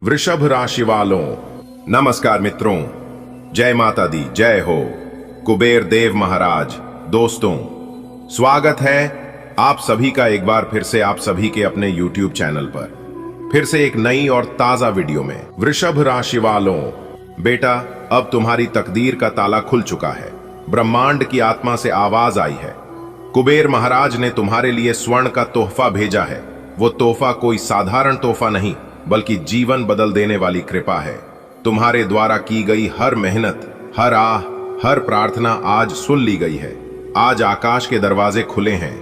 वृषभ राशि वालों, नमस्कार मित्रों, जय माता दी, जय हो कुबेर देव महाराज। दोस्तों, स्वागत है आप सभी का एक बार फिर से आप सभी के अपने YouTube चैनल पर फिर से एक नई और ताजा वीडियो में। वृषभ राशि वालों, बेटा, अब तुम्हारी तकदीर का ताला खुल चुका है। ब्रह्मांड की आत्मा से आवाज आई है। कुबेर महाराज ने तुम्हारे लिए स्वर्ण का तोहफा भेजा है। वो तोहफा कोई साधारण तोहफा नहीं, बल्कि जीवन बदल देने वाली कृपा है। तुम्हारे द्वारा की गई हर मेहनत, हर आह, हर प्रार्थना आज सुन ली गई है। आज आकाश के दरवाजे खुले हैं।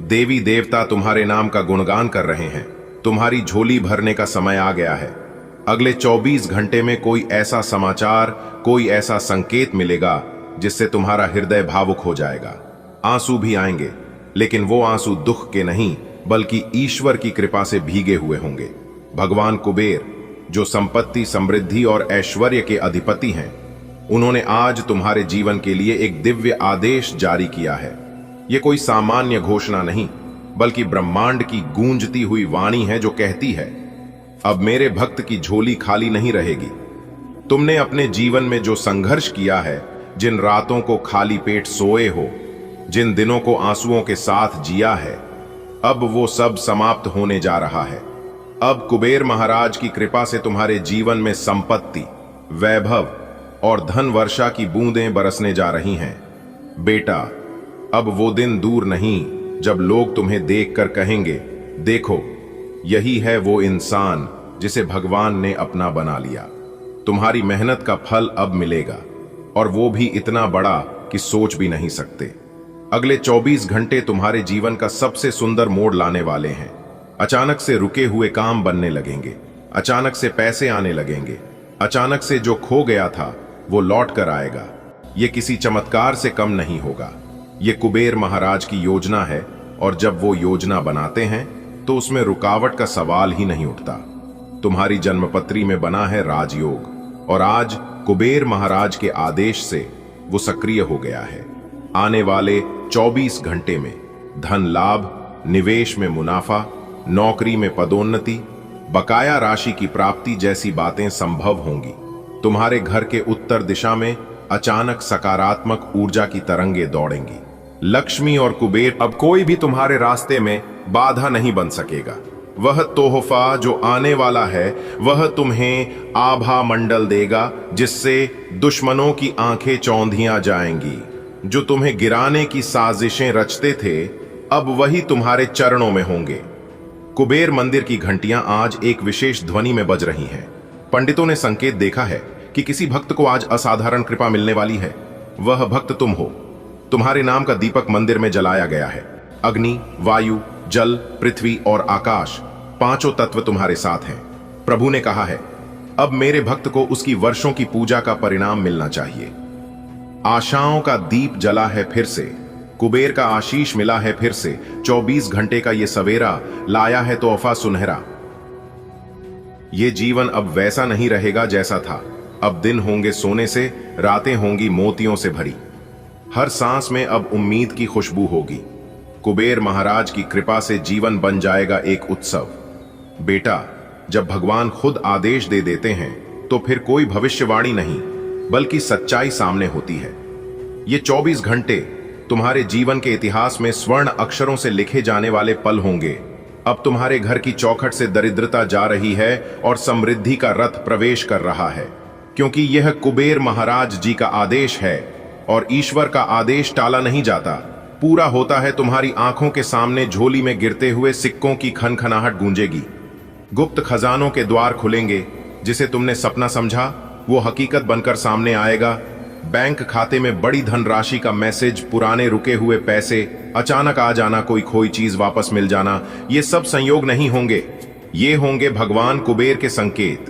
देवी देवता तुम्हारे नाम का गुणगान कर रहे हैं। तुम्हारी झोली भरने का समय आ गया है। अगले 24 घंटे में कोई ऐसा समाचार, कोई ऐसा संकेत मिलेगा जिससे तुम्हारा हृदय भावुक हो जाएगा। आंसू भी आएंगे, लेकिन वो आंसू दुख के नहीं, बल्कि ईश्वर की कृपा से भीगे हुए होंगे। भगवान कुबेर, जो संपत्ति, समृद्धि और ऐश्वर्य के अधिपति हैं, उन्होंने आज तुम्हारे जीवन के लिए एक दिव्य आदेश जारी किया है। यह कोई सामान्य घोषणा नहीं, बल्कि ब्रह्मांड की गूंजती हुई वाणी है, जो कहती है, अब मेरे भक्त की झोली खाली नहीं रहेगी। तुमने अपने जीवन में जो संघर्ष किया है, जिन रातों को खाली पेट सोए हो, जिन दिनों को आंसुओं के साथ जिया है, अब वो सब समाप्त होने जा रहा है। अब कुबेर महाराज की कृपा से तुम्हारे जीवन में संपत्ति, वैभव और धन वर्षा की बूंदें बरसने जा रही हैं। बेटा, अब वो दिन दूर नहीं जब लोग तुम्हें देखकर कहेंगे, देखो, यही है वो इंसान जिसे भगवान ने अपना बना लिया। तुम्हारी मेहनत का फल अब मिलेगा, और वो भी इतना बड़ा कि सोच भी नहीं सकते। अगले 24 घंटे तुम्हारे जीवन का सबसे सुंदर मोड़ लाने वाले हैं। अचानक से रुके हुए काम बनने लगेंगे। अचानक से पैसे आने लगेंगे। अचानक से जो खो गया था वो लौट कर आएगा। ये किसी चमत्कार से कम नहीं होगा। ये कुबेर महाराज की योजना है, और जब वो योजना बनाते हैं तो उसमें रुकावट का सवाल ही नहीं उठता। तुम्हारी जन्मपत्री में बना है राजयोग, और आज कुबेर महाराज के आदेश से वो सक्रिय हो गया है। आने वाले 24 घंटे में धन लाभ, निवेश में मुनाफा, नौकरी में पदोन्नति, बकाया राशि की प्राप्ति जैसी बातें संभव होंगी। तुम्हारे घर के उत्तर दिशा में अचानक सकारात्मक ऊर्जा की तरंगे दौड़ेंगी। लक्ष्मी और कुबेर, अब कोई भी तुम्हारे रास्ते में बाधा नहीं बन सकेगा। वह तोहफा जो आने वाला है, वह तुम्हें आभा मंडल देगा, जिससे दुश्मनों की आंखें चौंधियां जाएंगी। जो तुम्हें गिराने की साजिशें रचते थे, अब वही तुम्हारे चरणों में होंगे। कुबेर मंदिर की घंटियां आज एक विशेष ध्वनि में बज रही हैं। पंडितों ने संकेत देखा है कि किसी भक्त को आज असाधारण कृपा मिलने वाली है। वह भक्त तुम हो। तुम्हारे नाम का दीपक मंदिर में जलाया गया है। अग्नि, वायु, जल, पृथ्वी और आकाश, पांचों तत्व तुम्हारे साथ हैं। प्रभु ने कहा है, अब मेरे भक्त को उसकी वर्षों की पूजा का परिणाम मिलना चाहिए। आशाओं का दीप जला है फिर से। कुबेर का आशीष मिला है फिर से। 24 घंटे का ये सवेरा लाया है तोहफा सुनहरा। ये जीवन अब वैसा नहीं रहेगा जैसा था। अब दिन होंगे सोने से, रातें होंगी मोतियों से भरी। हर सांस में अब उम्मीद की खुशबू होगी। कुबेर महाराज की कृपा से जीवन बन जाएगा एक उत्सव। बेटा, जब भगवान खुद आदेश दे देते हैं तो फिर कोई भविष्यवाणी नहीं, बल्कि सच्चाई सामने होती है। ये 24 घंटे तुम्हारे जीवन के इतिहास में स्वर्ण अक्षरों से लिखे जाने वाले पल होंगे। अब तुम्हारे घर की चौखट से दरिद्रता जा रही है और समृद्धि का रथ प्रवेश कर रहा है, क्योंकि यह कुबेर महाराज जी का आदेश है, और ईश्वर का आदेश टाला नहीं जाता, पूरा होता है। तुम्हारी आंखों के सामने झोली में गिरते हुए सिक्कों की खनखनाहट गूंजेगी। गुप्त खजानों के द्वार खुलेंगे। जिसे तुमने सपना समझा वो हकीकत बनकर सामने आएगा। बैंक खाते में बड़ी धनराशि का मैसेज, पुराने रुके हुए पैसे, अचानक आ जाना, कोई खोई चीज वापस मिल जाना, ये सब संयोग नहीं होंगे। ये होंगे भगवान कुबेर के संकेत।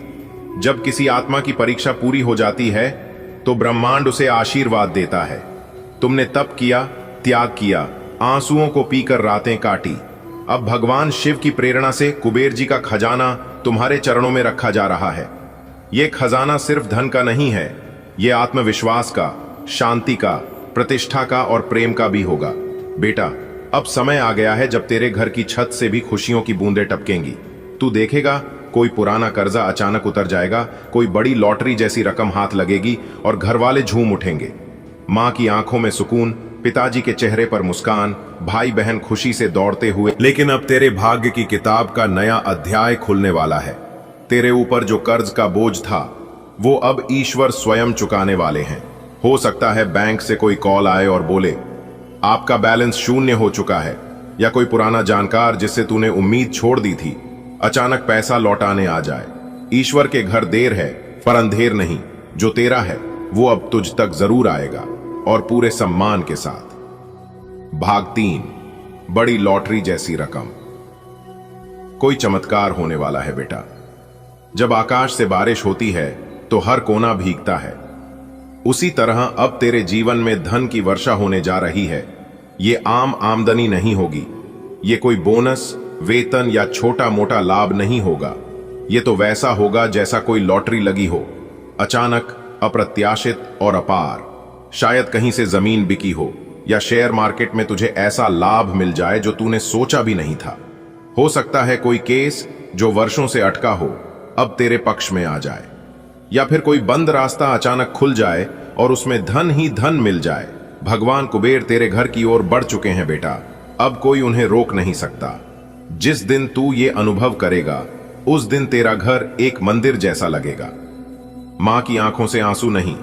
जब किसी आत्मा की परीक्षा पूरी हो जाती है तो ब्रह्मांड उसे आशीर्वाद देता है। तुमने तप किया, त्याग किया, आंसुओं को पीकर रातें काटी। अब भगवान शिव की प्रेरणा से कुबेर जी का खजाना तुम्हारे चरणों में रखा जा रहा है। यह खजाना सिर्फ धन का नहीं है, यह आत्मविश्वास का, शांति का, प्रतिष्ठा का और प्रेम का भी होगा। बेटा, अब समय आ गया है जब तेरे घर की छत से भी खुशियों की बूंदें टपकेंगी। तू देखेगा कोई पुराना कर्जा अचानक उतर जाएगा, कोई बड़ी लॉटरी जैसी रकम हाथ लगेगी और घर वाले झूम उठेंगे। माँ की आंखों में सुकून, पिताजी के चेहरे पर मुस्कान, भाई बहन खुशी से दौड़ते हुए। लेकिन अब तेरे भाग्य की किताब का नया अध्याय खुलने वाला है। तेरे ऊपर जो कर्ज का बोझ था वो अब ईश्वर स्वयं चुकाने वाले हैं। हो सकता है बैंक से कोई कॉल आए और बोले आपका बैलेंस शून्य हो चुका है, या कोई पुराना जानकार जिससे तूने उम्मीद छोड़ दी थी अचानक पैसा लौटाने आ जाए। ईश्वर के घर देर है पर अंधेर नहीं। जो तेरा है वो अब तुझ तक जरूर आएगा, और पूरे सम्मान के साथ। भाग 3, बड़ी लॉटरी जैसी रकम। कोई चमत्कार होने वाला है बेटा। जब आकाश से बारिश होती है तो हर कोना भीगता है, उसी तरह अब तेरे जीवन में धन की वर्षा होने जा रही है। ये आम आमदनी नहीं होगी, ये कोई बोनस, वेतन या छोटा मोटा लाभ नहीं होगा। ये तो वैसा होगा जैसा कोई लॉटरी लगी हो, अचानक, अप्रत्याशित और अपार। शायद कहीं से जमीन बिकी हो, या शेयर मार्केट में तुझे ऐसा लाभ मिल जाए जो तूने सोचा भी नहीं था। हो सकता है कोई केस जो वर्षों से अटका हो अब तेरे पक्ष में आ जाए, या फिर कोई बंद रास्ता अचानक खुल जाए और उसमें धन ही धन मिल जाए। भगवान कुबेर तेरे घर की ओर बढ़ चुके हैं बेटा, अब कोई उन्हें रोक नहीं सकता। जिस दिन तू ये अनुभव करेगा उस दिन तेरा घर एक मंदिर जैसा लगेगा। मां की आंखों से आंसू नहीं,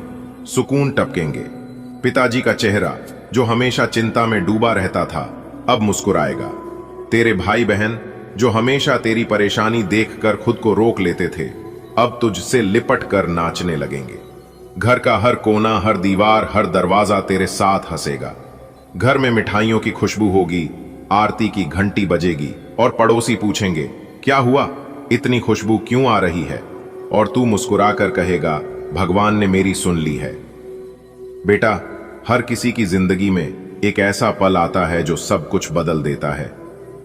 सुकून टपकेंगे। पिताजी का चेहरा जो हमेशा चिंता में डूबा रहता था अब मुस्कुराएगा। तेरे भाई बहन जो हमेशा तेरी परेशानी देखकर खुद को रोक लेते थे अब तुझसे लिपट कर नाचने लगेंगे। घर का हर कोना, हर दीवार, हर दरवाजा तेरे साथ हंसेगा। घर में मिठाइयों की खुशबू होगी, आरती की घंटी बजेगी और पड़ोसी पूछेंगे क्या हुआ, इतनी खुशबू क्यों आ रही है, और तू मुस्कुराकर कहेगा भगवान ने मेरी सुन ली है। बेटा, हर किसी की जिंदगी में एक ऐसा पल आता है जो सब कुछ बदल देता है।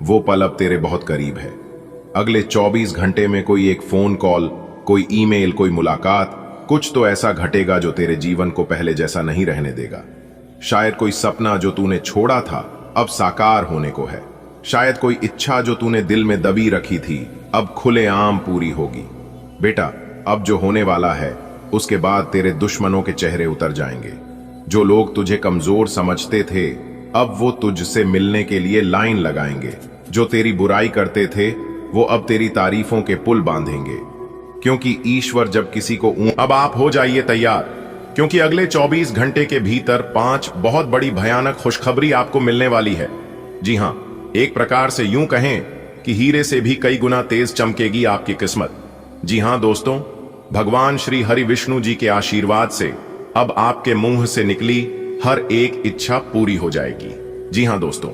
वो पल अब तेरे बहुत करीब है। अगले 24 घंटे में कोई एक फोन कॉल, कोई ईमेल, कोई मुलाकात, कुछ तो ऐसा घटेगा जो तेरे जीवन को पहले जैसा नहीं रहने देगा। शायद कोई सपना जो तूने छोड़ा था अब साकार होने को है। शायद कोई इच्छा जो तूने दिल में दबी रखी थी अब खुलेआम पूरी होगी। बेटा, अब जो होने वाला है उसके बाद तेरे दुश्मनों के चेहरे उतर जाएंगे। जो लोग तुझे कमजोर समझते थे अब वो तुझसे मिलने के लिए लाइन लगाएंगे। जो तेरी बुराई करते थे वो अब तेरी तारीफों के पुल बांधेंगे, क्योंकि ईश्वर जब किसी को अब आप हो जाइए तैयार, क्योंकि अगले 24 घंटे के भीतर 5 बहुत बड़ी भयानक खुशखबरी आपको मिलने वाली है। जी हां, एक प्रकार से यूं कहें कि हीरे से भी कई गुना तेज चमकेगी आपकी किस्मत। जी हां दोस्तों, भगवान श्री हरि विष्णु जी के आशीर्वाद से अब आपके मुंह से निकली हर एक इच्छा पूरी हो जाएगी। जी हां दोस्तों,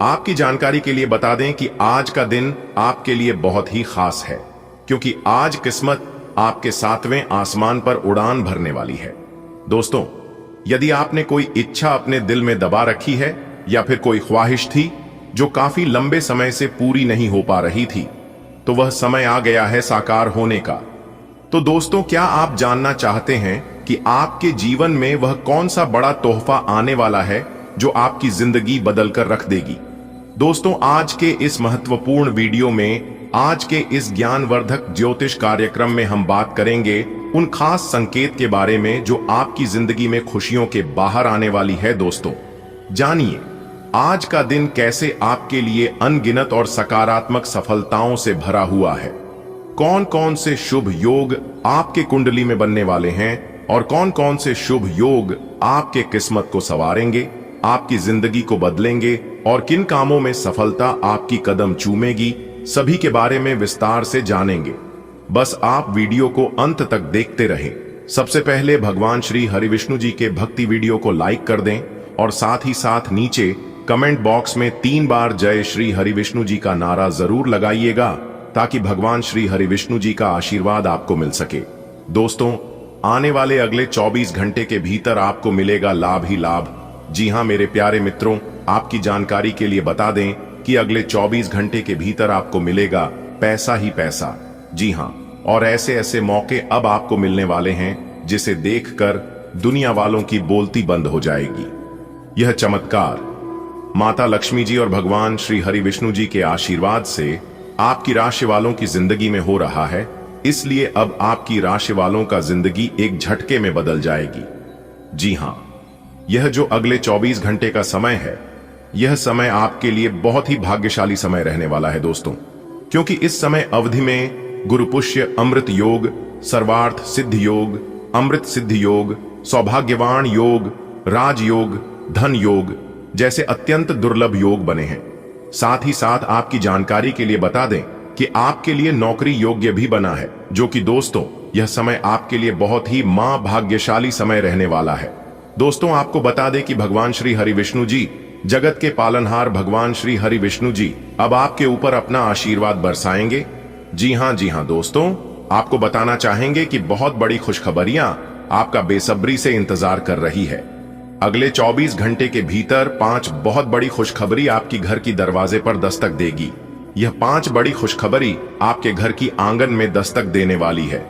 आपकी जानकारी के लिए बता दें कि आज का दिन आपके लिए बहुत ही खास है, क्योंकि आज किस्मत आपके 7वें आसमान पर उड़ान भरने वाली है। दोस्तों, यदि आपने कोई इच्छा अपने दिल में दबा रखी है या फिर कोई ख्वाहिश थी जो काफी लंबे समय से पूरी नहीं हो पा रही थी, तो वह समय आ गया है साकार होने का। तो दोस्तों, क्या आप जानना चाहते हैं कि आपके जीवन में वह कौन सा बड़ा तोहफा आने वाला है जो आपकी जिंदगी बदल कर रख देगी? दोस्तों, आज के इस महत्वपूर्ण वीडियो में, आज के इस ज्ञानवर्धक ज्योतिष कार्यक्रम में हम बात करेंगे उन खास संकेत के बारे में जो आपकी जिंदगी में खुशियों के बाहर आने वाली है। दोस्तों, जानिए आज का दिन कैसे आपके लिए अनगिनत और सकारात्मक सफलताओं से भरा हुआ है। कौन कौन से शुभ योग आपके कुंडली में बनने वाले हैं और कौन कौन से शुभ योग आपके किस्मत को संवारेंगे, आपकी जिंदगी को बदलेंगे, और किन कामों में सफलता आपकी कदम चूमेगी, सभी के बारे में विस्तार से जानेंगे। बस आप वीडियो को अंत तक देखते रहें। सबसे पहले भगवान श्री हरि विष्णु जी के भक्ति वीडियो को लाइक कर दें और साथ ही साथ नीचे कमेंट बॉक्स में 3 बार जय श्री हरि विष्णु जी का नारा जरूर लगाइएगा, ताकि भगवान श्री हरि विष्णु जी का आशीर्वाद आपको मिल सके। दोस्तों, आने वाले अगले 24 घंटे के भीतर आपको मिलेगा लाभ ही लाभ। जी हां मेरे प्यारे मित्रों, आपकी जानकारी के लिए बता दें कि अगले 24 घंटे के भीतर आपको मिलेगा पैसा ही पैसा। जी हां, और ऐसे ऐसे मौके अब आपको मिलने वाले हैं जिसे देखकर दुनिया वालों की बोलती बंद हो जाएगी। यह चमत्कार माता लक्ष्मी जी और भगवान श्री हरि विष्णु जी के आशीर्वाद से आपकी राशि वालों की जिंदगी में हो रहा है, इसलिए अब आपकी राशि वालों का जिंदगी एक झटके में बदल जाएगी। जी हां, यह जो अगले 24 घंटे का समय है, यह समय आपके लिए बहुत ही भाग्यशाली समय रहने वाला है दोस्तों, क्योंकि इस समय अवधि में गुरुपुष्य अमृत योग, सर्वार्थ सिद्ध योग, अमृत सिद्ध योग, सौभाग्यवान योग, राजयोग, धन योग जैसे अत्यंत दुर्लभ योग बने हैं। साथ ही साथ आपकी जानकारी के लिए बता दें कि आपके लिए नौकरी योग्य भी बना है, जो कि दोस्तों यह समय आपके लिए बहुत ही भाग्यशाली समय रहने वाला है। दोस्तों आपको बता दें कि भगवान श्री हरि विष्णु जी, जगत के पालनहार भगवान श्री हरि विष्णु जी अब आपके ऊपर अपना आशीर्वाद बरसाएंगे। जी हां दोस्तों, आपको बताना चाहेंगे कि बहुत बड़ी खुशखबरियां आपका बेसब्री से इंतजार कर रही है। अगले 24 घंटे के भीतर 5 बहुत बड़ी खुशखबरी आपकी घर की दरवाजे पर दस्तक देगी। यह 5 बड़ी खुशखबरी आपके घर की आंगन में दस्तक देने वाली है।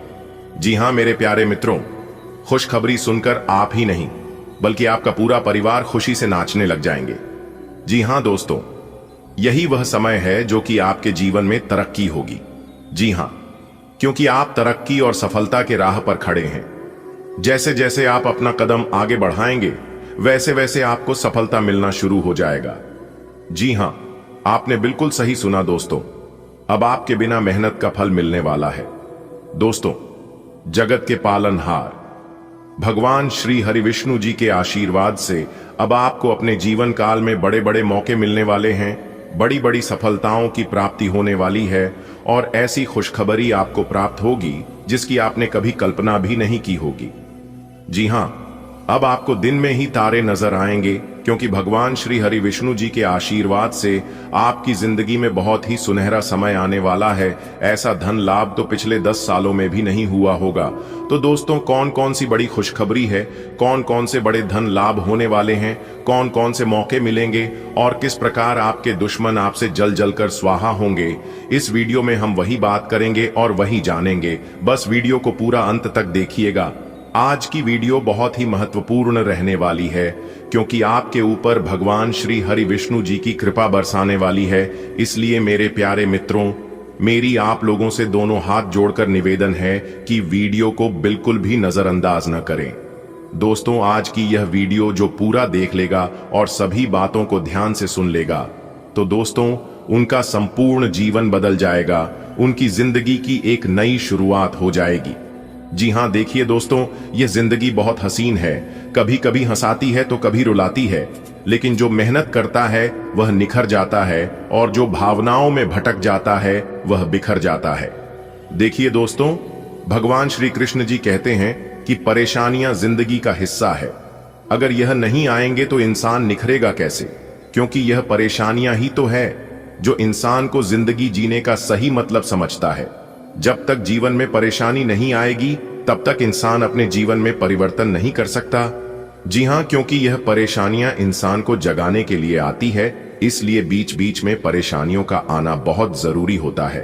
जी हां मेरे प्यारे मित्रों, खुशखबरी सुनकर आप ही नहीं बल्कि आपका पूरा परिवार खुशी से नाचने लग जाएंगे। जी हां दोस्तों, यही वह समय है जो कि आपके जीवन में तरक्की होगी। जी हां, क्योंकि आप तरक्की और सफलता के राह पर खड़े हैं। जैसे जैसे आप अपना कदम आगे बढ़ाएंगे, वैसे वैसे आपको सफलता मिलना शुरू हो जाएगा। जी हां, आपने बिल्कुल सही सुना दोस्तों, अब आपके बिना मेहनत का फल मिलने वाला है। दोस्तों, जगत के पालनहार भगवान श्री हरि विष्णु जी के आशीर्वाद से अब आपको अपने जीवन काल में बड़े बड़े मौके मिलने वाले हैं, बड़ी बड़ी सफलताओं की प्राप्ति होने वाली है और ऐसी खुशखबरी आपको प्राप्त होगी जिसकी आपने कभी कल्पना भी नहीं की होगी। जी हां, अब आपको दिन में ही तारे नजर आएंगे, क्योंकि भगवान श्री हरि विष्णु जी के आशीर्वाद से आपकी जिंदगी में बहुत ही सुनहरा समय आने वाला है। ऐसा धन लाभ तो पिछले 10 सालों में भी नहीं हुआ होगा। तो दोस्तों, कौन कौन सी बड़ी खुशखबरी है, कौन कौन से बड़े धन लाभ होने वाले हैं, कौन कौन से मौके मिलेंगे और किस प्रकार आपके दुश्मन आपसे जल जल कर स्वाहा होंगे, इस वीडियो में हम वही बात करेंगे और वही जानेंगे। बस वीडियो को पूरा अंत तक देखिएगा। आज की वीडियो बहुत ही महत्वपूर्ण रहने वाली है, क्योंकि आपके ऊपर भगवान श्री हरि विष्णु जी की कृपा बरसाने वाली है। इसलिए मेरे प्यारे मित्रों, मेरी आप लोगों से दोनों हाथ जोड़कर निवेदन है कि वीडियो को बिल्कुल भी नजरअंदाज न करें। दोस्तों, आज की यह वीडियो जो पूरा देख लेगा और सभी बातों को ध्यान से सुन लेगा, तो दोस्तों उनका संपूर्ण जीवन बदल जाएगा, उनकी जिंदगी की एक नई शुरुआत हो जाएगी। जी हां, देखिए दोस्तों, यह जिंदगी बहुत हसीन है, कभी कभी हंसाती है तो कभी रुलाती है, लेकिन जो मेहनत करता है वह निखर जाता है और जो भावनाओं में भटक जाता है वह बिखर जाता है। देखिए दोस्तों, भगवान श्री कृष्ण जी कहते हैं कि परेशानियां जिंदगी का हिस्सा है। अगर यह नहीं आएंगे तो इंसान निखरेगा कैसे, क्योंकि यह परेशानियां ही तो है जो इंसान को जिंदगी जीने का सही मतलब समझता है। जब तक जीवन में परेशानी नहीं आएगी तब तक इंसान अपने जीवन में परिवर्तन नहीं कर सकता। जी हां, क्योंकि यह परेशानियां इंसान को जगाने के लिए आती है, इसलिए बीच बीच में परेशानियों का आना बहुत जरूरी होता है।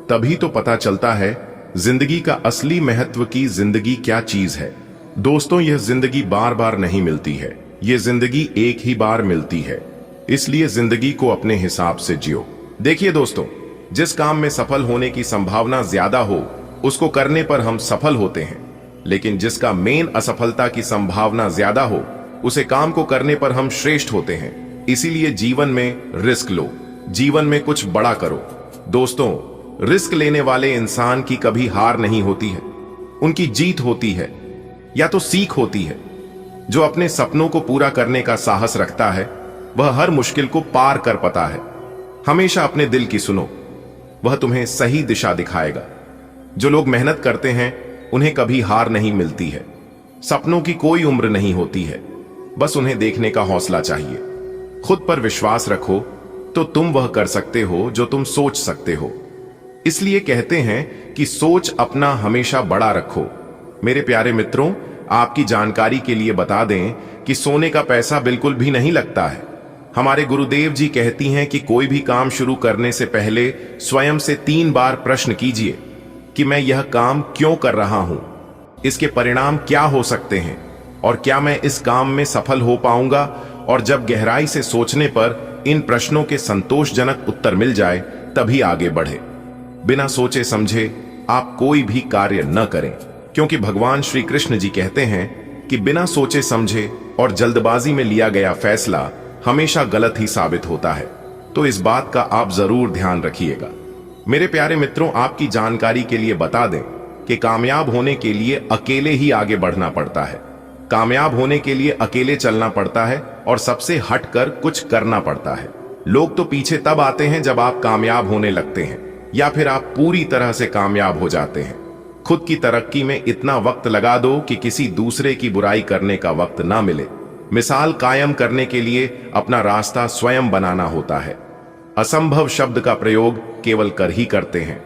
तभी तो पता चलता है जिंदगी का असली महत्व की जिंदगी क्या चीज है। दोस्तों, यह जिंदगी बार बार नहीं मिलती है, यह जिंदगी एक ही बार मिलती है, इसलिए जिंदगी को अपने हिसाब से जियो। देखिए दोस्तों, जिस काम में सफल होने की संभावना ज्यादा हो उसको करने पर हम सफल होते हैं, लेकिन जिसका मेन असफलता की संभावना ज्यादा हो उसे काम को करने पर हम श्रेष्ठ होते हैं। इसीलिए जीवन में रिस्क लो, जीवन में कुछ बड़ा करो। दोस्तों, रिस्क लेने वाले इंसान की कभी हार नहीं होती है, उनकी जीत होती है या तो सीख होती है। जो अपने सपनों को पूरा करने का साहस रखता है वह हर मुश्किल को पार कर पाता है। हमेशा अपने दिल की सुनो, वह तुम्हें सही दिशा दिखाएगा। जो लोग मेहनत करते हैं उन्हें कभी हार नहीं मिलती है। सपनों की कोई उम्र नहीं होती है, बस उन्हें देखने का हौसला चाहिए। खुद पर विश्वास रखो तो तुम वह कर सकते हो जो तुम सोच सकते हो। इसलिए कहते हैं कि सोच अपना हमेशा बड़ा रखो। मेरे प्यारे मित्रों, आपकी जानकारी के लिए बता दें कि सोने का पैसा बिल्कुल भी नहीं लगता है। हमारे गुरुदेव जी कहती हैं कि कोई भी काम शुरू करने से पहले स्वयं से 3 बार प्रश्न कीजिए कि मैं यह काम क्यों कर रहा हूं, इसके परिणाम क्या हो सकते हैं और क्या मैं इस काम में सफल हो पाऊंगा। और जब गहराई से सोचने पर इन प्रश्नों के संतोषजनक उत्तर मिल जाए तभी आगे बढ़े। बिना सोचे समझे आप कोई भी कार्य न करें, क्योंकि भगवान श्री कृष्ण जी कहते हैं कि बिना सोचे समझे और जल्दबाजी में लिया गया फैसला हमेशा गलत ही साबित होता है। तो इस बात का आप जरूर ध्यान रखिएगा। मेरे प्यारे मित्रों, आपकी जानकारी के लिए बता दें कि कामयाब होने के लिए अकेले ही आगे बढ़ना पड़ता है। कामयाब होने के लिए अकेले चलना पड़ता है और सबसे हटकर कुछ करना पड़ता है। लोग तो पीछे तब आते हैं जब आप कामयाब होने लगते हैं या फिर आप पूरी तरह से कामयाब हो जाते हैं। खुद की तरक्की में इतना वक्त लगा दो कि किसी दूसरे की बुराई करने का वक्त ना मिले। मिसाल कायम करने के लिए अपना रास्ता स्वयं बनाना होता है। असंभव शब्द का प्रयोग केवल कर ही करते हैं।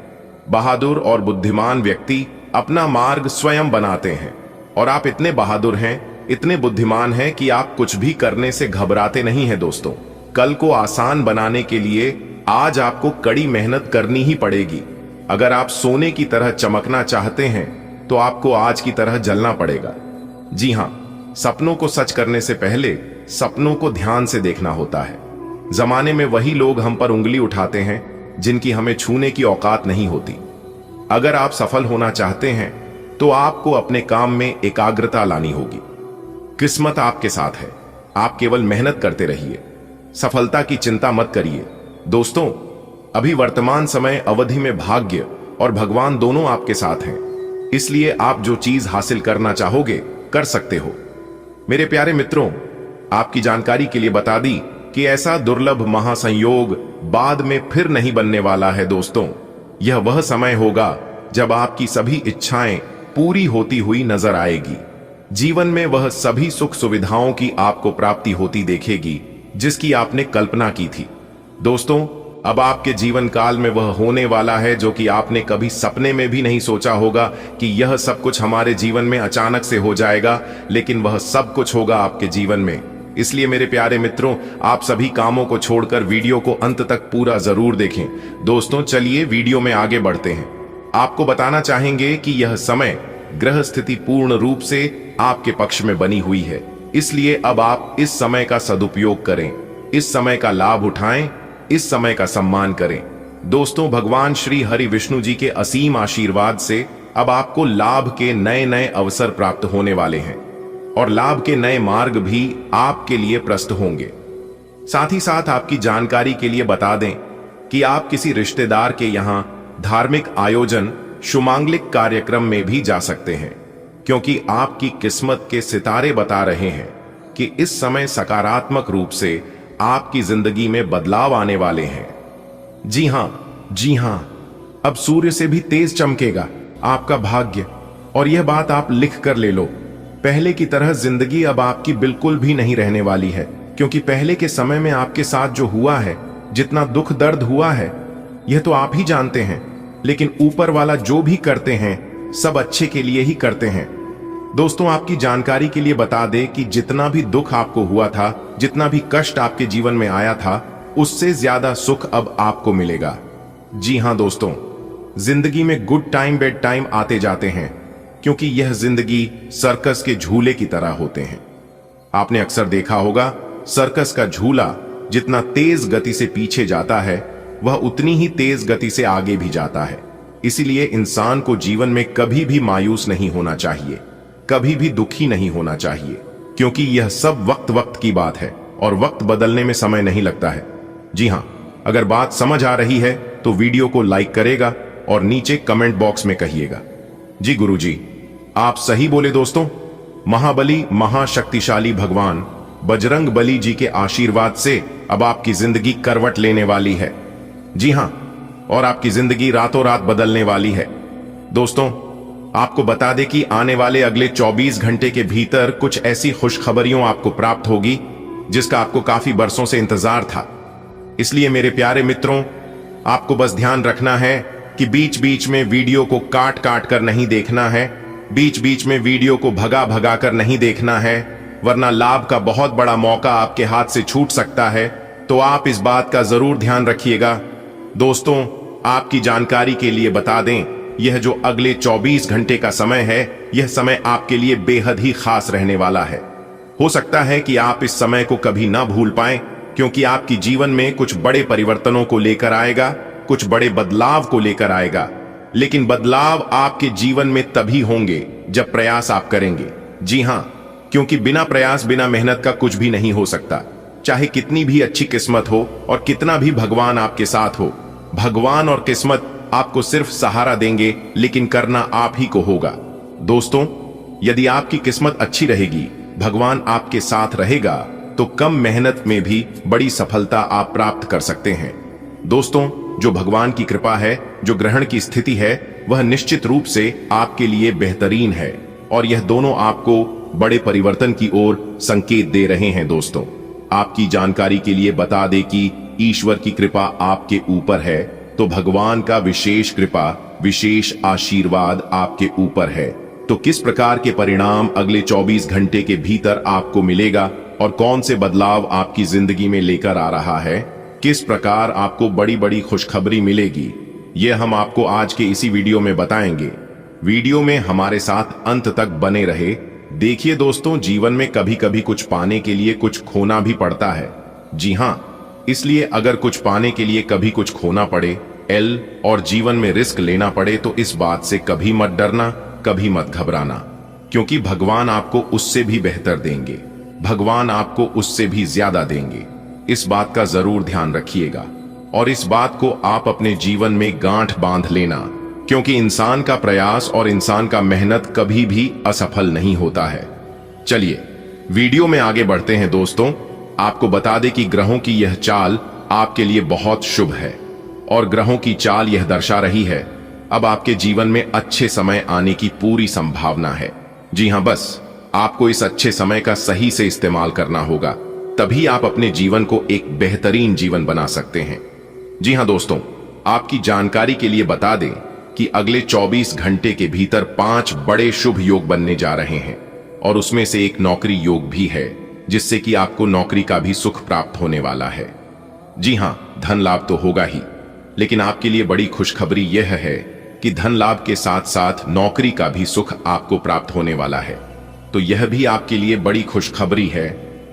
बहादुर और बुद्धिमान व्यक्ति अपना मार्ग स्वयं बनाते हैं और आप इतने बहादुर हैं, इतने बुद्धिमान हैं कि आप कुछ भी करने से घबराते नहीं हैं। दोस्तों, कल को आसान बनाने के लिए आज आपको कड़ी मेहनत करनी ही पड़ेगी। अगर आप सोने की तरह चमकना चाहते हैं तो आपको आज की तरह जलना पड़ेगा। जी हां, सपनों को सच करने से पहले सपनों को ध्यान से देखना होता है। जमाने में वही लोग हम पर उंगली उठाते हैं जिनकी हमें छूने की औकात नहीं होती। अगर आप सफल होना चाहते हैं तो आपको अपने काम में एकाग्रता लानी होगी। किस्मत आपके साथ है, आप केवल मेहनत करते रहिए। सफलता की चिंता मत करिए। दोस्तों, अभी वर्तमान समय अवधि में भाग्य और भगवान दोनों आपके साथ हैं, इसलिए आप जो चीज हासिल करना चाहोगे कर सकते हो। मेरे प्यारे मित्रों, आपकी जानकारी के लिए बता दी कि ऐसा दुर्लभ महासंयोग बाद में फिर नहीं बनने वाला है। दोस्तों, यह वह समय होगा जब आपकी सभी इच्छाएं पूरी होती हुई नजर आएगी। जीवन में वह सभी सुख सुविधाओं की आपको प्राप्ति होती देखेगी जिसकी आपने कल्पना की थी। दोस्तों, अब आपके जीवन काल में वह होने वाला है जो कि आपने कभी सपने में भी नहीं सोचा होगा कि यह सब कुछ हमारे जीवन में अचानक से हो जाएगा, लेकिन वह सब कुछ होगा आपके जीवन में। इसलिए मेरे प्यारे मित्रों, आप सभी कामों को छोड़कर वीडियो को अंत तक पूरा जरूर देखें। दोस्तों, चलिए वीडियो में आगे बढ़ते हैं। आपको बताना चाहेंगे कि यह समय ग्रह स्थिति पूर्ण रूप से आपके पक्ष में बनी हुई है, इसलिए अब आप इस समय का सदुपयोग करें, इस समय का लाभ उठाएं, इस समय का सम्मान करें। दोस्तों, भगवान श्री हरि विष्णु जी के असीम आशीर्वाद से अब आपको लाभ के नए नए अवसर प्राप्त होने वाले हैं और लाभ के नए मार्ग भी आपके लिए प्रस्तुत होंगे। साथ ही साथ आपकी जानकारी के लिए बता दें कि आप किसी रिश्तेदार के यहां धार्मिक आयोजन, शुमांगलिक कार्यक्रम में भी जा सकते हैं, क्योंकि आपकी किस्मत के सितारे बता रहे हैं कि इस समय सकारात्मक रूप से आपकी जिंदगी में बदलाव आने वाले हैं। जी हां, अब सूर्य से भी तेज चमकेगा आपका भाग्य, और यह बात आप लिख कर ले लो। पहले की तरह जिंदगी अब आपकी बिल्कुल भी नहीं रहने वाली है, क्योंकि पहले के समय में आपके साथ जो हुआ है, जितना दुख दर्द हुआ है, यह तो आप ही जानते हैं। लेकिन ऊपर वाला जो भी करते हैं सब अच्छे के लिए ही करते हैं। दोस्तों, आपकी जानकारी के लिए बता दें कि जितना भी दुख आपको हुआ था, जितना भी कष्ट आपके जीवन में आया था, उससे ज्यादा सुख अब आपको मिलेगा। जी हां दोस्तों, जिंदगी में गुड टाइम बैड टाइम आते जाते हैं, क्योंकि यह जिंदगी सर्कस के झूले की तरह होते हैं। आपने अक्सर देखा होगा, सर्कस का झूला जितना तेज गति से पीछे जाता है, वह उतनी ही तेज गति से आगे भी जाता है। इसीलिए इंसान को जीवन में कभी भी मायूस नहीं होना चाहिए, कभी भी दुखी नहीं होना चाहिए, क्योंकि यह सब वक्त वक्त की बात है और वक्त बदलने में समय नहीं लगता है। जी हां, अगर बात समझ आ रही है तो वीडियो को लाइक करेगा और नीचे कमेंट बॉक्स में कहिएगा। जी गुरुजी, आप सही बोले दोस्तों। महाबली महाशक्तिशाली भगवान बजरंग बली जी के आशीर्वाद से अब आपकी जिंदगी करवट लेने वाली है। जी हां, और आपकी जिंदगी रातों रात बदलने वाली है। दोस्तों, आपको बता दें कि आने वाले अगले 24 घंटे के भीतर कुछ ऐसी खुशखबरियों आपको प्राप्त होगी जिसका आपको काफी बरसों से इंतजार था। इसलिए मेरे प्यारे मित्रों, आपको बस ध्यान रखना है कि बीच बीच में वीडियो को काट काट कर नहीं देखना है, बीच बीच में वीडियो को भगा भगा कर नहीं देखना है, वरना लाभ का बहुत बड़ा मौका आपके हाथ से छूट सकता है। तो आप इस बात का जरूर ध्यान रखिएगा। दोस्तों, आपकी जानकारी के लिए बता दें, यह जो अगले 24 घंटे का समय है, यह समय आपके लिए बेहद ही खास रहने वाला है। हो सकता है कि आप इस समय को कभी ना भूल पाएं, क्योंकि आपकी जीवन में कुछ बड़े परिवर्तनों को लेकर आएगा, कुछ बड़े बदलाव को लेकर आएगा, लेकिन बदलाव आपके जीवन में तभी होंगे जब प्रयास आप करेंगे। जी हां, क्योंकि बिना प्रयास, बिना मेहनत का कुछ भी नहीं हो सकता। चाहे कितनी भी अच्छी किस्मत हो और कितना भी भगवान आपके साथ हो, भगवान और किस्मत आपको सिर्फ सहारा देंगे, लेकिन करना आप ही को होगा। दोस्तों, यदि आपकी किस्मत अच्छी रहेगी, भगवान आपके साथ रहेगा, तो कम मेहनत में भी बड़ी सफलता आप प्राप्त कर सकते हैं। दोस्तों, जो भगवान की कृपा है, जो ग्रहण की स्थिति है, वह निश्चित रूप से आपके लिए बेहतरीन है और यह दोनों आपको बड़े परिवर्तन की ओर संकेत दे रहे हैं। दोस्तों, आपकी जानकारी के लिए बता दें कि ईश्वर की कृपा आपके ऊपर है, तो भगवान का विशेष कृपा, विशेष आशीर्वाद आपके ऊपर है। तो किस प्रकार के परिणाम अगले 24 घंटे के भीतर आपको मिलेगा और कौन से बदलाव आपकी जिंदगी में लेकर आ रहा है, किस प्रकार आपको बड़ी बड़ी खुशखबरी मिलेगी, यह हम आपको आज के इसी वीडियो में बताएंगे। वीडियो में हमारे साथ अंत तक बने रहे। देखिए दोस्तों, जीवन में कभी कभी कुछ पाने के लिए कुछ खोना भी पड़ता है। जी हां, इसलिए अगर कुछ पाने के लिए कभी कुछ खोना पड़े और जीवन में रिस्क लेना पड़े, तो इस बात से कभी मत डरना, कभी मत घबराना, क्योंकि भगवान आपको उससे भी बेहतर देंगे, भगवान आपको उससे भी ज्यादा देंगे। इस बात का जरूर ध्यान रखिएगा और इस बात को आप अपने जीवन में गांठ बांध लेना, क्योंकि इंसान का प्रयास और इंसान का मेहनत कभी भी असफल नहीं होता है। चलिए वीडियो में आगे बढ़ते हैं। दोस्तों, आपको बता दें कि ग्रहों की यह चाल आपके लिए बहुत शुभ है और ग्रहों की चाल यह दर्शा रही है अब आपके जीवन में अच्छे समय आने की पूरी संभावना है। जी हां, बस आपको इस अच्छे समय का सही से इस्तेमाल करना होगा, तभी आप अपने जीवन को एक बेहतरीन जीवन बना सकते हैं। जी हां दोस्तों, आपकी जानकारी के लिए बता दें कि अगले 24 घंटे के भीतर 5 बड़े शुभ योग बनने जा रहे हैं और उसमें से एक नौकरी योग भी है, जिससे कि आपको नौकरी का भी सुख प्राप्त होने वाला है। जी हां, धन लाभ तो होगा ही, लेकिन आपके लिए बड़ी खुशखबरी यह है कि धन लाभ के साथ साथ नौकरी का भी सुख आपको प्राप्त होने वाला है। तो यह भी आपके लिए बड़ी खुशखबरी है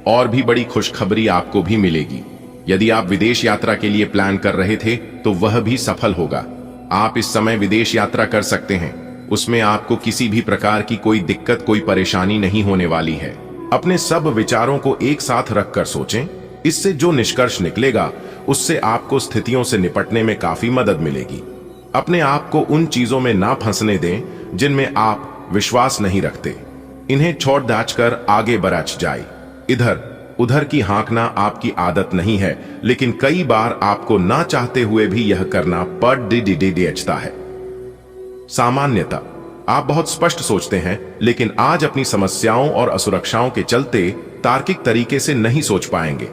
और भी बड़ी खुशखबरी आपको भी मिलेगी। यदि आप विदेश यात्रा के लिए प्लान कर रहे थे, तो वह भी सफल होगा। आप इस समय विदेश यात्रा कर सकते हैं, उसमें आपको किसी भी प्रकार की कोई दिक्कत, कोई परेशानी नहीं होने वाली है। अपने सब विचारों को एक साथ रखकर सोचें, इससे जो निष्कर्ष निकलेगा उससे आपको स्थितियों से निपटने में काफी मदद मिलेगी। अपने आप को उन चीजों में ना फंसने दें जिनमें आप विश्वास नहीं रखते, इन्हें छोड़ दाचकर आगे बढ़ जाए। इधर उधर की हाँकना आपकी आदत नहीं है, लेकिन कई बार आपको ना चाहते हुए भी यह करना पड़ता है। सामान्यतः आप बहुत स्पष्ट सोचते हैं, लेकिन आज अपनी समस्याओं और असुरक्षाओं के चलते तार्किक तरीके से नहीं सोच पाएंगे।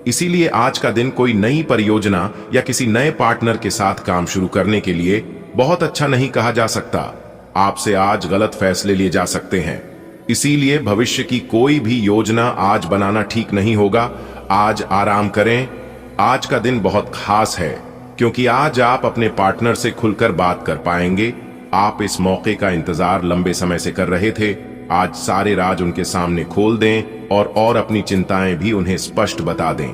इसीलिए आज का दिन कोई नई परियोजना या किसी नए पार्टनर के साथ काम शुरू करने के लिए बहुत अच्छा नहीं कहा जा सकता। आपसे आज गलत फैसले लिए जा सकते हैं, इसीलिए भविष्य की कोई भी योजना आज बनाना ठीक नहीं होगा। आज आराम करें। आज का दिन बहुत खास है, क्योंकि आज आप अपने पार्टनर से खुलकर बात कर पाएंगे। आप इस मौके का इंतजार लंबे समय से कर रहे थे। आज सारे राज उनके सामने खोल दें और अपनी चिंताएं भी उन्हें स्पष्ट बता दें।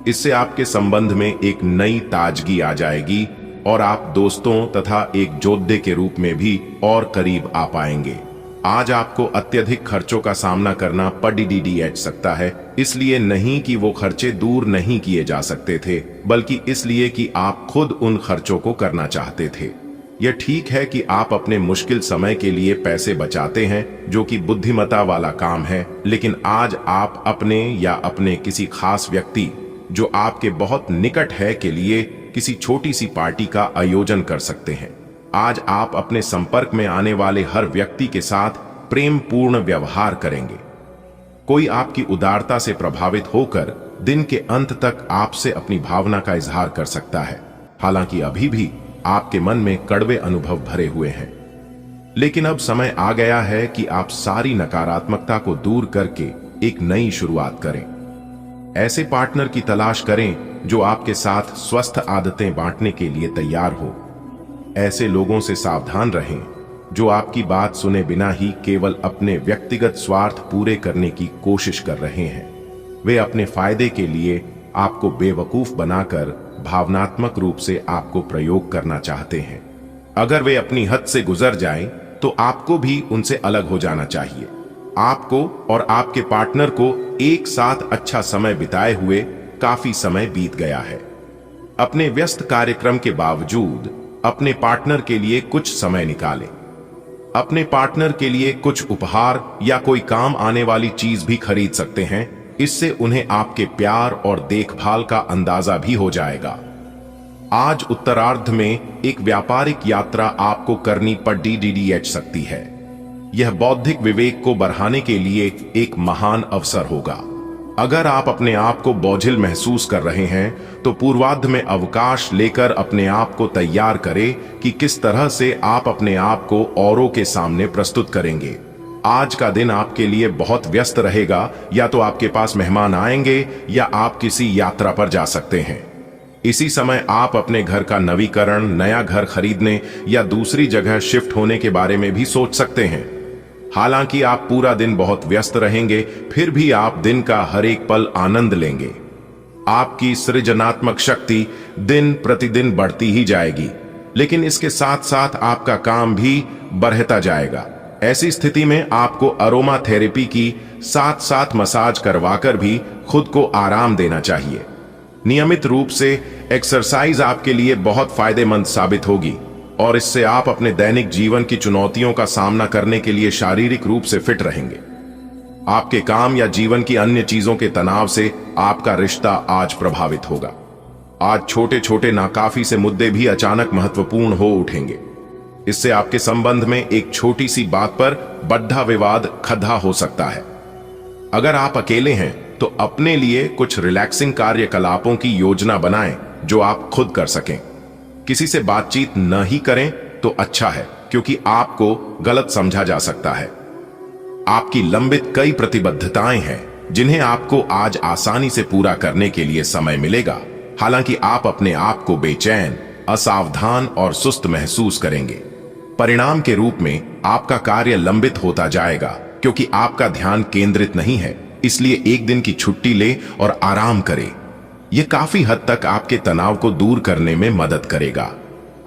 इससे आपके संबंध में एक नई ताजगी आ जाएगी और आप दोस्तों तथा एक योद्धे के रूप में भी और करीब आ पाएंगे। आज आपको अत्यधिक खर्चों का सामना करना पड़ सकता है, इसलिए नहीं कि वो खर्चे दूर नहीं किए जा सकते थे, बल्कि इसलिए कि आप खुद उन खर्चों को करना चाहते थे। यह ठीक है कि आप अपने मुश्किल समय के लिए पैसे बचाते हैं, जो कि बुद्धिमता वाला काम है, लेकिन आज आप अपने या अपने किसी खास व्यक्ति जो आपके बहुत निकट है के लिए किसी छोटी सी पार्टी का आयोजन कर सकते हैं। आज आप अपने संपर्क में आने वाले हर व्यक्ति के साथ प्रेम पूर्ण व्यवहार करेंगे। कोई आपकी उदारता से प्रभावित होकर दिन के अंत तक आपसे अपनी भावना का इजहार कर सकता है। हालांकि अभी भी आपके मन में कड़वे अनुभव भरे हुए हैं, लेकिन अब समय आ गया है कि आप सारी नकारात्मकता को दूर करके एक नई शुरुआत करें। ऐसे पार्टनर की तलाश करें जो आपके साथ स्वस्थ आदतें बांटने के लिए तैयार हो। ऐसे लोगों से सावधान रहें जो आपकी बात सुने बिना ही केवल अपने व्यक्तिगत स्वार्थ पूरे करने की कोशिश कर रहे हैं। वे अपने फायदे के लिए आपको बेवकूफ बनाकर भावनात्मक रूप से आपको प्रयोग करना चाहते हैं। अगर वे अपनी हद से गुजर जाएं, तो आपको भी उनसे अलग हो जाना चाहिए। आपको और आपके पार्टनर को एक साथ अच्छा समय बिताए हुए काफी समय बीत गया है। अपने व्यस्त कार्यक्रम के बावजूद अपने पार्टनर के लिए कुछ समय निकालें। अपने पार्टनर के लिए कुछ उपहार या कोई काम आने वाली चीज भी खरीद सकते हैं। इससे उन्हें आपके प्यार और देखभाल का अंदाजा भी हो जाएगा। आज उत्तरार्ध में एक व्यापारिक यात्रा आपको करनी पड़ सकती है। यह बौद्धिक विवेक को बढ़ाने के लिए एक महान अवसर होगा। अगर आप अपने आप को बोझिल महसूस कर रहे हैं तो पूर्वार्ध में अवकाश लेकर अपने आप को तैयार करें कि किस तरह से आप अपने आप को औरों के सामने प्रस्तुत करेंगे। आज का दिन आपके लिए बहुत व्यस्त रहेगा। या तो आपके पास मेहमान आएंगे या आप किसी यात्रा पर जा सकते हैं। इसी समय आप अपने घर का नवीकरण, नया घर खरीदने या दूसरी जगह शिफ्ट होने के बारे में भी सोच सकते हैं। हालांकि आप पूरा दिन बहुत व्यस्त रहेंगे, फिर भी आप दिन का हर एक पल आनंद लेंगे। आपकी सृजनात्मक शक्ति दिन प्रतिदिन बढ़ती ही जाएगी, लेकिन इसके साथ साथ आपका काम भी बढ़ता जाएगा। ऐसी स्थिति में आपको अरोमा थेरेपी की साथ साथ मसाज करवाकर भी खुद को आराम देना चाहिए। नियमित रूप से एक्सरसाइज आपके लिए बहुत फायदेमंद साबित होगी और इससे आप अपने दैनिक जीवन की चुनौतियों का सामना करने के लिए शारीरिक रूप से फिट रहेंगे। आपके काम या जीवन की अन्य चीजों के तनाव से आपका रिश्ता आज प्रभावित होगा। आज छोटे छोटे नाकाफी से मुद्दे भी अचानक महत्वपूर्ण हो उठेंगे। इससे आपके संबंध में एक छोटी सी बात पर बड़ा विवाद खड़ा हो सकता है। अगर आप अकेले हैं तो अपने लिए कुछ रिलैक्सिंग कार्यकलापों की योजना बनाएं जो आप खुद कर सकें। किसी से बातचीत न ही करें तो अच्छा है, क्योंकि आपको गलत समझा जा सकता है। आपकी लंबित कई प्रतिबद्धताएं हैं जिन्हें आपको आज आसानी से पूरा करने के लिए समय मिलेगा। हालांकि आप अपने आप को बेचैन, असावधान और सुस्त महसूस करेंगे। परिणाम के रूप में आपका कार्य लंबित होता जाएगा, क्योंकि आपका ध्यान केंद्रित नहीं है। इसलिए एक दिन की छुट्टी ले और आराम करें। यह काफी हद तक आपके तनाव को दूर करने में मदद करेगा।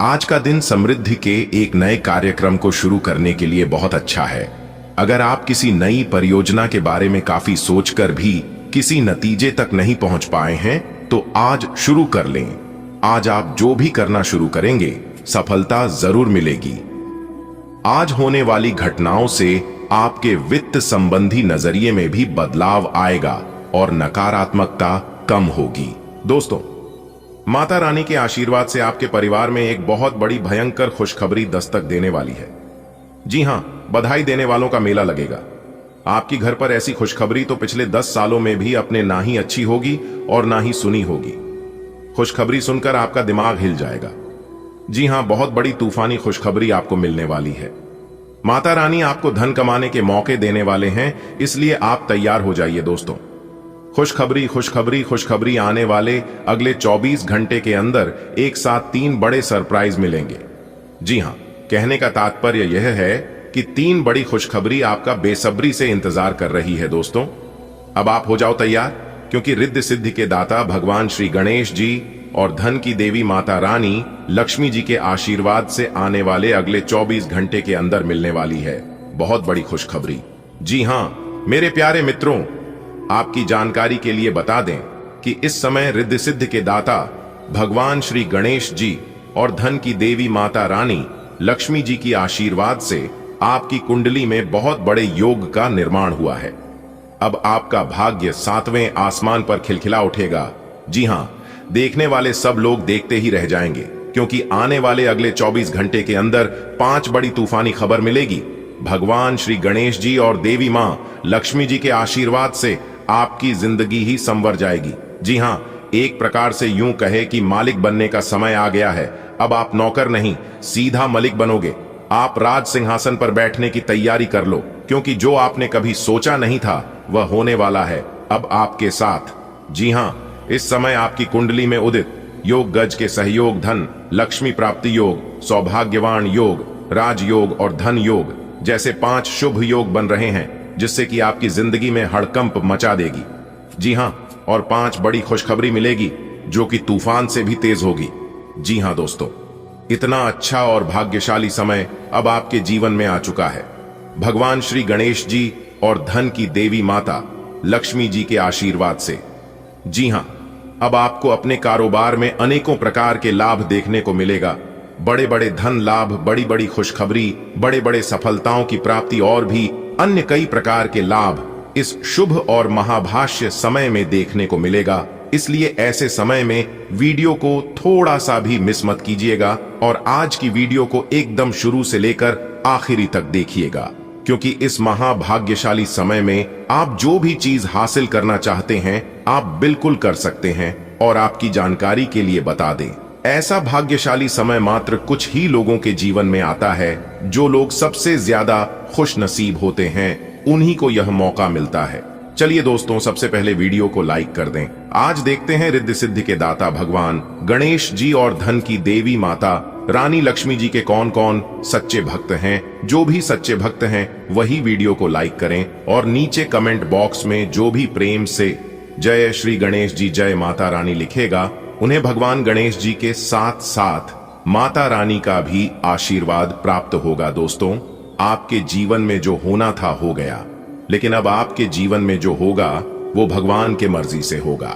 आज का दिन समृद्धि के एक नए कार्यक्रम को शुरू करने के लिए बहुत अच्छा है। अगर आप किसी नई परियोजना के बारे में काफी सोचकर भी किसी नतीजे तक नहीं पहुंच पाए हैं तो आज शुरू कर लें। आज आप जो भी करना शुरू करेंगे सफलता जरूर मिलेगी। आज होने वाली घटनाओं से आपके वित्त संबंधी नजरिए में भी बदलाव आएगा और नकारात्मकता कम होगी। दोस्तों, माता रानी के आशीर्वाद से आपके परिवार में एक बहुत बड़ी भयंकर खुशखबरी दस्तक देने वाली है। जी हां, बधाई देने वालों का मेला लगेगा। आपकी घर पर ऐसी खुशखबरी तो पिछले 10 सालों में भी अपने ना ही अच्छी होगी और ना ही सुनी होगी। खुशखबरी सुनकर आपका दिमाग हिल जाएगा। जी हां, बहुत बड़ी तूफानी खुशखबरी आपको मिलने वाली है। माता रानी आपको धन कमाने के मौके देने वाले हैं, इसलिए आप तैयार हो जाइए दोस्तों। खुशखबरी खुशखबरी खुशखबरी आने वाले अगले 24 घंटे के अंदर एक साथ 3 बड़े सरप्राइज मिलेंगे। जी हां, कहने का तात्पर्य यह है कि 3 बड़ी खुशखबरी आपका बेसब्री से इंतजार कर रही है दोस्तों। अब आप हो जाओ तैयार, क्योंकि रिद्धि सिद्धि के दाता भगवान श्री गणेश जी और धन की देवी माता रानी लक्ष्मी जी के आशीर्वाद से आने वाले अगले 24 घंटे के अंदर मिलने वाली है बहुत बड़ी खुशखबरी। जी हां मेरे प्यारे मित्रों, आपकी जानकारी के लिए बता दें कि इस समय रिद्धि सिद्धि के दाता भगवान श्री गणेश जी और धन की देवी माता रानी लक्ष्मी जी की आशीर्वाद से आपकी कुंडली में बहुत बड़े योग का निर्माण हुआ है। अब आपका भाग्य 7वें आसमान पर खिलखिला उठेगा। जी हां, देखने वाले सब लोग देखते ही रह जाएंगे, क्योंकि आने वाले अगले 24 घंटे के अंदर 5 बड़ी तूफानी खबर मिलेगी। भगवान श्री गणेश जी और देवी मां लक्ष्मी जी के आशीर्वाद से आपकी जिंदगी ही संवर जाएगी। जी हां, एक प्रकार से यूं कहे कि मालिक बनने का समय आ गया है। अब आप नौकर नहीं, सीधा मलिक बनोगे। आप राज सिंहासन पर बैठने की तैयारी कर लो, क्योंकि जो आपने कभी सोचा नहीं था वह होने वाला है अब आपके साथ। जी हां, इस समय आपकी कुंडली में उदित योग गज के सहयोग धन, लक्ष्मी प्राप्ति योग, सौभाग्यवान योग, राजयोग और धन योग जैसे 5 शुभ योग बन रहे हैं, जिससे कि आपकी जिंदगी में हड़कंप मचा देगी। जी हां, और 5 बड़ी खुशखबरी मिलेगी। जो कि तूफान से भी तेज होगी। जी हां दोस्तों, इतना अच्छा और भाग्यशाली समय अब आपके जीवन में आ चुका है। भगवान श्री गणेश जी और धन की देवी माता लक्ष्मी जी के आशीर्वाद से। जी हां, अब आपको अपने कारोबार में अनेकों प्रकार के लाभ देखने को मिलेगा। बड़े बड़े धन लाभ, बड़ी बड़ी खुशखबरी, बड़े बड़े सफलताओं की प्राप्ति और भी अन्य कई प्रकार के लाभ इस शुभ और महाभाष्य समय में देखने को मिलेगा। इसलिए ऐसे समय में वीडियो को थोड़ा सा भी मिस मत कीजिएगा और आज की वीडियो को एकदम शुरू से लेकर आखिरी तक देखिएगा, क्योंकि इस महाभाग्यशाली समय में आप जो भी चीज हासिल करना चाहते हैं आप बिल्कुल कर सकते हैं। और आपकी जानकारी के लिए बता दें, ऐसा भाग्यशाली समय मात्र कुछ ही लोगों के जीवन में आता है। जो लोग सबसे ज्यादा खुश नसीब होते हैं उन्हीं को यह मौका मिलता है। चलिए दोस्तों, सबसे पहले वीडियो को लाइक कर दें। आज देखते हैं रिद्धि सिद्धि के दाता भगवान गणेश जी और धन की देवी माता रानी लक्ष्मी जी के कौन कौन सच्चे भक्त हैं। जो भी सच्चे भक्त हैं वही वीडियो को लाइक करें और नीचे कमेंट बॉक्स में जो भी प्रेम से जय श्री गणेश जी, जय माता रानी लिखेगा, उन्हें भगवान गणेश जी के साथ साथ माता रानी का भी आशीर्वाद प्राप्त होगा। दोस्तों, आपके जीवन में जो होना था हो गया, लेकिन अब आपके जीवन में जो होगा वो भगवान के मर्जी से होगा।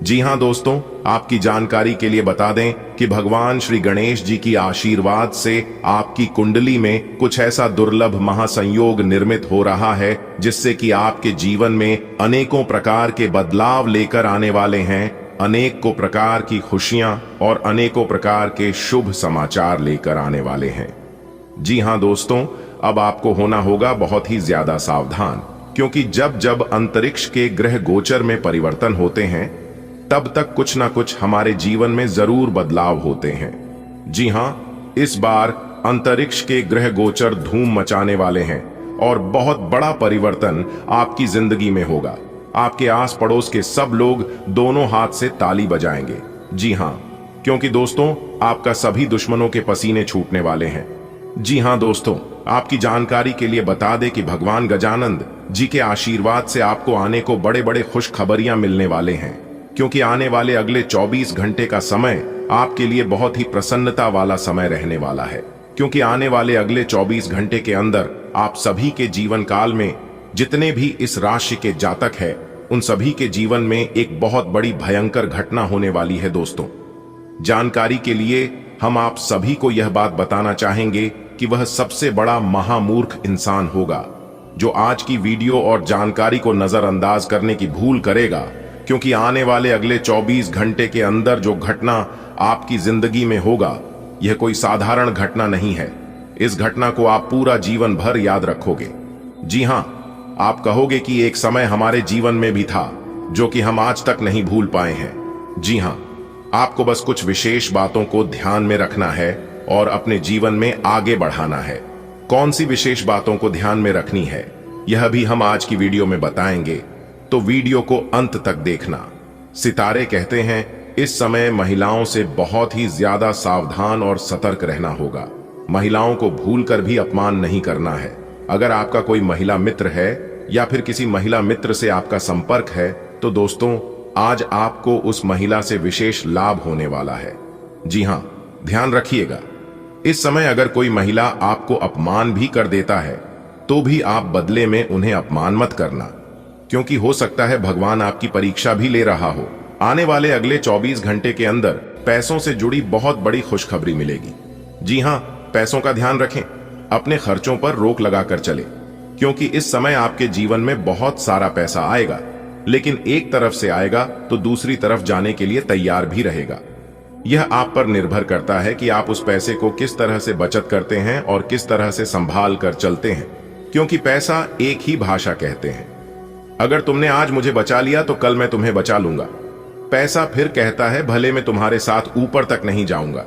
जी हां दोस्तों, आपकी जानकारी के लिए बता दें कि भगवान श्री गणेश जी की आशीर्वाद से आपकी कुंडली में कुछ ऐसा दुर्लभ महासंयोग निर्मित हो रहा है जिससे कि आपके जीवन में अनेकों प्रकार के बदलाव लेकर आने वाले हैं। अनेकों प्रकार की खुशियां और अनेकों प्रकार के शुभ समाचार लेकर आने वाले हैं। जी हां दोस्तों, अब आपको होना होगा बहुत ही ज्यादा सावधान, क्योंकि जब जब अंतरिक्ष के ग्रह गोचर में परिवर्तन होते हैं तब तक कुछ ना कुछ हमारे जीवन में जरूर बदलाव होते हैं। जी हां, इस बार अंतरिक्ष के ग्रह गोचर धूम मचाने वाले हैं और बहुत बड़ा परिवर्तन आपकी जिंदगी में होगा। आपके आस पड़ोस के सब लोग दोनों हाथ से ताली बजाएंगे। जी हां, क्योंकि दोस्तों आपका सभी दुश्मनों के पसीने छूटने वाले हैं। जी हां दोस्तों, आपकी जानकारी के लिए बता दें कि भगवान गजानंद जी के आशीर्वाद से आपको आने को बड़े बड़े खुश खबरियां मिलने वाले हैं, क्योंकि आने वाले अगले 24 घंटे का समय आपके लिए बहुत ही प्रसन्नता वाला समय रहने वाला है। क्योंकि आने वाले अगले 24 घंटे के अंदर आप सभी के जीवन काल में जितने भी इस राशि के जातक हैं उन सभी के जीवन में एक बहुत बड़ी भयंकर घटना होने वाली है। दोस्तों, जानकारी के लिए हम आप सभी को यह बात बताना चाहेंगे कि वह सबसे बड़ा महामूर्ख इंसान होगा जो आज की वीडियो और जानकारी को नजरअंदाज करने की भूल करेगा, क्योंकि आने वाले अगले 24 घंटे के अंदर जो घटना आपकी जिंदगी में होगा यह कोई साधारण घटना नहीं है। इस घटना को आप पूरा जीवन भर याद रखोगे। जी हां, आप कहोगे कि एक समय हमारे जीवन में भी था जो कि हम आज तक नहीं भूल पाए हैं। जी हां, आपको बस कुछ विशेष बातों को ध्यान में रखना है और अपने जीवन में आगे बढ़ाना है। कौन सी विशेष बातों को ध्यान में रखनी है यह भी हम आज की वीडियो में बताएंगे, तो वीडियो को अंत तक देखना। सितारे कहते हैं इस समय महिलाओं से बहुत ही ज्यादा सावधान और सतर्क रहना होगा। महिलाओं को भूलकर भी अपमान नहीं करना है। अगर आपका कोई महिला मित्र है या फिर किसी महिला मित्र से आपका संपर्क है तो दोस्तों आज आपको उस महिला से विशेष लाभ होने वाला है। जी हां, ध्यान रखिएगा, इस समय अगर कोई महिला आपको अपमान भी कर देता है तो भी आप बदले में उन्हें अपमान मत करना, क्योंकि हो सकता है भगवान आपकी परीक्षा भी ले रहा हो। आने वाले अगले 24 घंटे के अंदर पैसों से जुड़ी बहुत बड़ी खुशखबरी मिलेगी। जी हां, पैसों का ध्यान रखें, अपने खर्चों पर रोक लगाकर चले, क्योंकि इस समय आपके जीवन में बहुत सारा पैसा आएगा, लेकिन एक तरफ से आएगा तो दूसरी तरफ जाने के लिए तैयार भी रहेगा। यह आप पर निर्भर करता है कि आप उस पैसे को किस तरह से बचत करते हैं और किस तरह से संभाल कर चलते हैं, क्योंकि पैसा एक ही भाषा कहते हैं। अगर तुमने आज मुझे बचा लिया तो कल मैं तुम्हें बचा लूंगा। पैसा फिर कहता है भले मैं तुम्हारे साथ ऊपर तक नहीं जाऊंगा,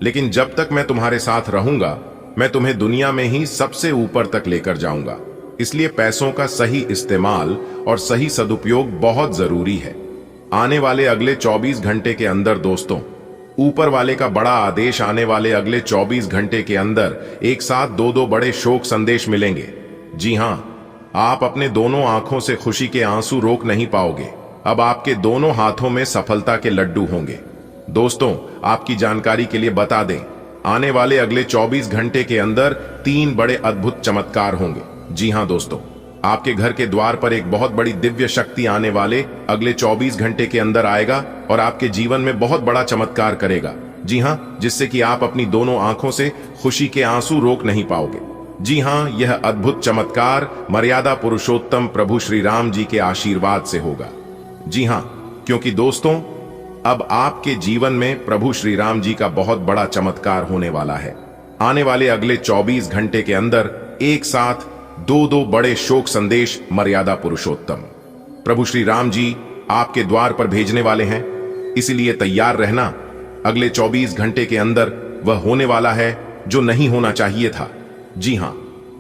लेकिन जब तक मैं तुम्हारे साथ रहूंगा मैं तुम्हें दुनिया में ही सबसे ऊपर तक लेकर जाऊंगा। इसलिए पैसों का सही इस्तेमाल और सही सदुपयोग बहुत जरूरी है। आने वाले अगले 24 घंटे के अंदर दोस्तों, ऊपर वाले का बड़ा आदेश आने वाले अगले 24 घंटे के अंदर एक साथ दो बड़े शोक संदेश मिलेंगे। जी हां, आप अपने दोनों आंखों से खुशी के आंसू रोक नहीं पाओगे। अब आपके दोनों हाथों में सफलता के लड्डू होंगे। दोस्तों, आपकी जानकारी के लिए बता दें, आने वाले अगले 24 घंटे के अंदर 3 बड़े अद्भुत चमत्कार होंगे। जी हां दोस्तों, आपके घर के द्वार पर एक बहुत बड़ी दिव्य शक्ति आने वाले अगले 24 घंटे के अंदर आएगा और आपके जीवन में बहुत बड़ा चमत्कार करेगा। जी हां, जिससे कि आप अपनी दोनों आंखों से खुशी के आंसू रोक नहीं पाओगे। जी हां, यह अद्भुत चमत्कार मर्यादा पुरुषोत्तम प्रभु श्री राम जी के आशीर्वाद से होगा। जी हां, क्योंकि दोस्तों, अब आपके जीवन में प्रभु श्री राम जी का बहुत बड़ा चमत्कार होने वाला है। आने वाले अगले 24 घंटे के अंदर एक साथ दो बड़े शोक संदेश मर्यादा पुरुषोत्तम प्रभु श्री राम जी आपके द्वार पर भेजने वाले हैं। इसलिए तैयार रहना, अगले 24 घंटे के अंदर वह होने वाला है जो नहीं होना चाहिए था। जी हां,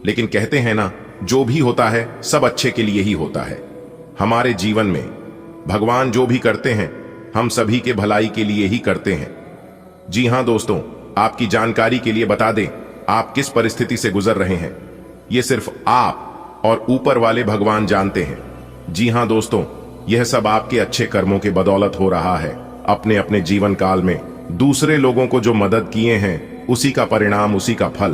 लेकिन कहते हैं ना, जो भी होता है सब अच्छे के लिए ही होता है। हमारे जीवन में भगवान जो भी करते हैं हम सभी के भलाई के लिए ही करते हैं। जी हां दोस्तों, आपकी जानकारी के लिए बता दें, आप किस परिस्थिति से गुजर रहे हैं ये सिर्फ आप और ऊपर वाले भगवान जानते हैं। जी हां दोस्तों, यह सब आपके अच्छे कर्मों के बदौलत हो रहा है। अपने अपने जीवन काल में दूसरे लोगों को जो मदद किए हैं उसी का परिणाम, उसी का फल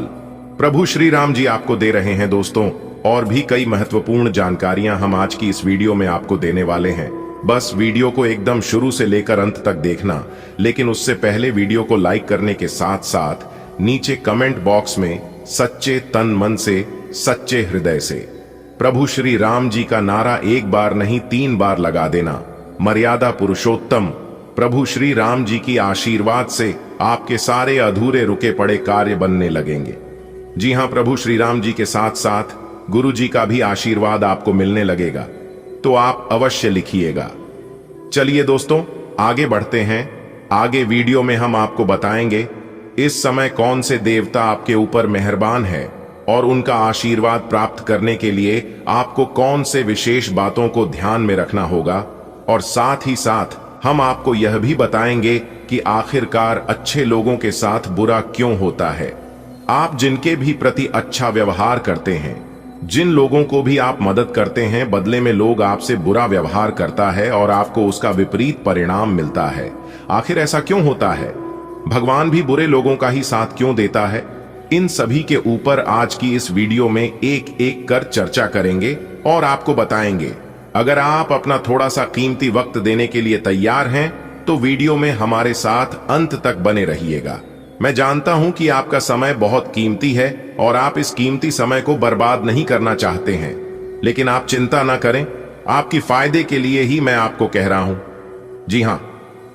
प्रभु श्री राम जी आपको दे रहे हैं। दोस्तों, और भी कई महत्वपूर्ण जानकारियां हम आज की इस वीडियो में आपको देने वाले हैं। बस वीडियो को एकदम शुरू से लेकर अंत तक देखना, लेकिन उससे पहले वीडियो को लाइक करने के साथ साथ नीचे कमेंट बॉक्स में सच्चे तन मन से, सच्चे हृदय से प्रभु श्री राम जी का नारा एक बार नहीं 3 बार लगा देना। मर्यादा पुरुषोत्तम प्रभु श्री राम जी की आशीर्वाद से आपके सारे अधूरे रुके पड़े कार्य बनने लगेंगे। जी हां, प्रभु श्री राम जी के साथ साथ गुरु जी का भी आशीर्वाद आपको मिलने लगेगा, तो आप अवश्य लिखिएगा। चलिए दोस्तों, आगे बढ़ते हैं। आगे वीडियो में हम आपको बताएंगे इस समय कौन से देवता आपके ऊपर मेहरबान है और उनका आशीर्वाद प्राप्त करने के लिए आपको कौन से विशेष बातों को ध्यान में रखना होगा, और साथ ही साथ हम आपको यह भी बताएंगे कि आखिरकार अच्छे लोगों के साथ बुरा क्यों होता है। आप जिनके भी प्रति अच्छा व्यवहार करते हैं, जिन लोगों को भी आप मदद करते हैं, बदले में लोग आपसे बुरा व्यवहार करता है और आपको उसका विपरीत परिणाम मिलता है। आखिर ऐसा क्यों होता है? भगवान भी बुरे लोगों का ही साथ क्यों देता है? इन सभी के ऊपर आज की इस वीडियो में एक एक कर चर्चा करेंगे और आपको बताएंगे। अगर आप अपना थोड़ा सा कीमती वक्त देने के लिए तैयार हैं तो वीडियो में हमारे साथ अंत तक बने रहिएगा। मैं जानता हूं कि आपका समय बहुत कीमती है और आप इस कीमती समय को बर्बाद नहीं करना चाहते हैं, लेकिन आप चिंता ना करें, आपकी फायदे के लिए ही मैं आपको कह रहा हूं। जी हां,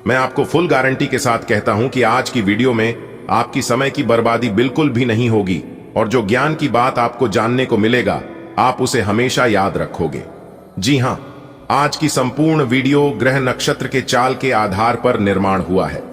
मैं आपको फुल गारंटी के साथ कहता हूं कि आज की वीडियो में आपकी समय की बर्बादी बिल्कुल भी नहीं होगी और जो ज्ञान की बात आपको जानने को मिलेगा आप उसे हमेशा याद रखोगे। जी हां, आज की संपूर्ण वीडियो ग्रह नक्षत्र के चाल के आधार पर निर्माण हुआ है।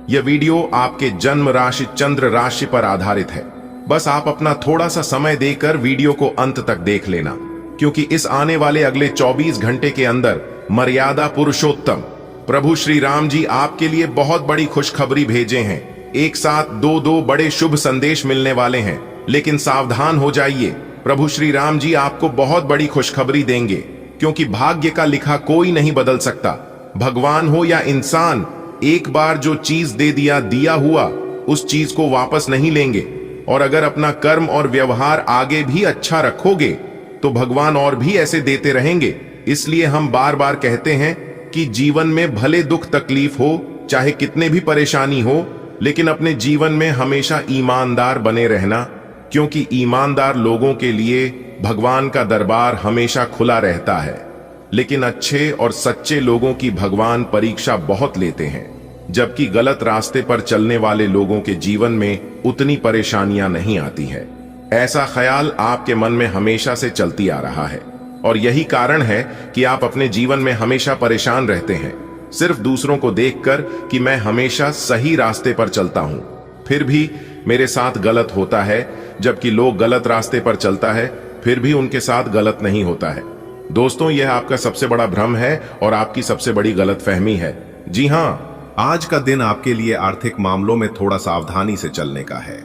यह वीडियो आपके जन्म राशि चंद्र राशि पर आधारित है। बस आप अपना थोड़ा सा समय देकर वीडियो को अंत तक देख लेना, क्योंकि इस आने वाले अगले 24 घंटे के अंदर मर्यादा पुरुषोत्तम प्रभु श्री राम जी आपके लिए बहुत बड़ी खुशखबरी भेजे हैं। एक साथ दो बड़े शुभ संदेश मिलने वाले हैं, लेकिन सावधान हो जाइए, प्रभु श्री राम जी आपको बहुत बड़ी खुशखबरी देंगे, क्योंकि भाग्य का लिखा कोई नहीं बदल सकता। भगवान हो या इंसान, एक बार जो चीज दे दिया हुआ उस चीज को वापस नहीं लेंगे। और अगर अपना कर्म और व्यवहार आगे भी अच्छा रखोगे तो भगवान और भी ऐसे देते रहेंगे। इसलिए हम बार बार कहते हैं कि जीवन में भले दुख तकलीफ हो, चाहे कितने भी परेशानी हो, लेकिन अपने जीवन में हमेशा ईमानदार बने रहना, क्योंकि ईमानदार लोगों के लिए भगवान का दरबार हमेशा खुला रहता है। लेकिन अच्छे और सच्चे लोगों की भगवान परीक्षा बहुत लेते हैं, जबकि गलत रास्ते पर चलने वाले लोगों के जीवन में उतनी परेशानियां नहीं आती है। ऐसा ख्याल आपके मन में हमेशा से चलती आ रहा है और यही कारण है कि आप अपने जीवन में हमेशा परेशान रहते हैं, सिर्फ दूसरों को देखकर कि मैं हमेशा सही रास्ते पर चलता हूं, फिर भी मेरे साथ गलत होता है, जबकि लोग गलत रास्ते पर चलता है फिर भी उनके साथ गलत नहीं होता है। दोस्तों, यह आपका सबसे बड़ा भ्रम है और आपकी सबसे बड़ी गलतफहमी है। जी हां, आज का दिन आपके लिए आर्थिक मामलों में थोड़ा सावधानी से चलने का है।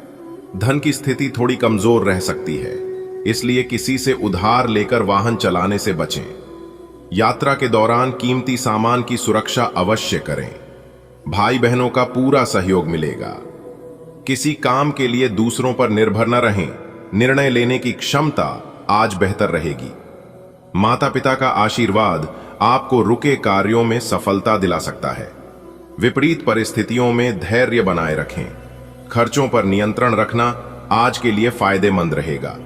धन की स्थिति थोड़ी कमजोर रह सकती है, इसलिए किसी से उधार लेकर वाहन चलाने से बचें। यात्रा के दौरान कीमती सामान की सुरक्षा अवश्य करें। भाई बहनों का पूरा सहयोग मिलेगा। किसी काम के लिए दूसरों पर निर्भर न रहें। निर्णय लेने की क्षमता आज बेहतर रहेगी। माता पिता का आशीर्वाद आपको रुके कार्यों में सफलता दिला सकता है। विपरीत परिस्थितियों में धैर्य बनाए रखें। खर्चों पर नियंत्रण रखना आज के लिए फायदेमंद रहेगा।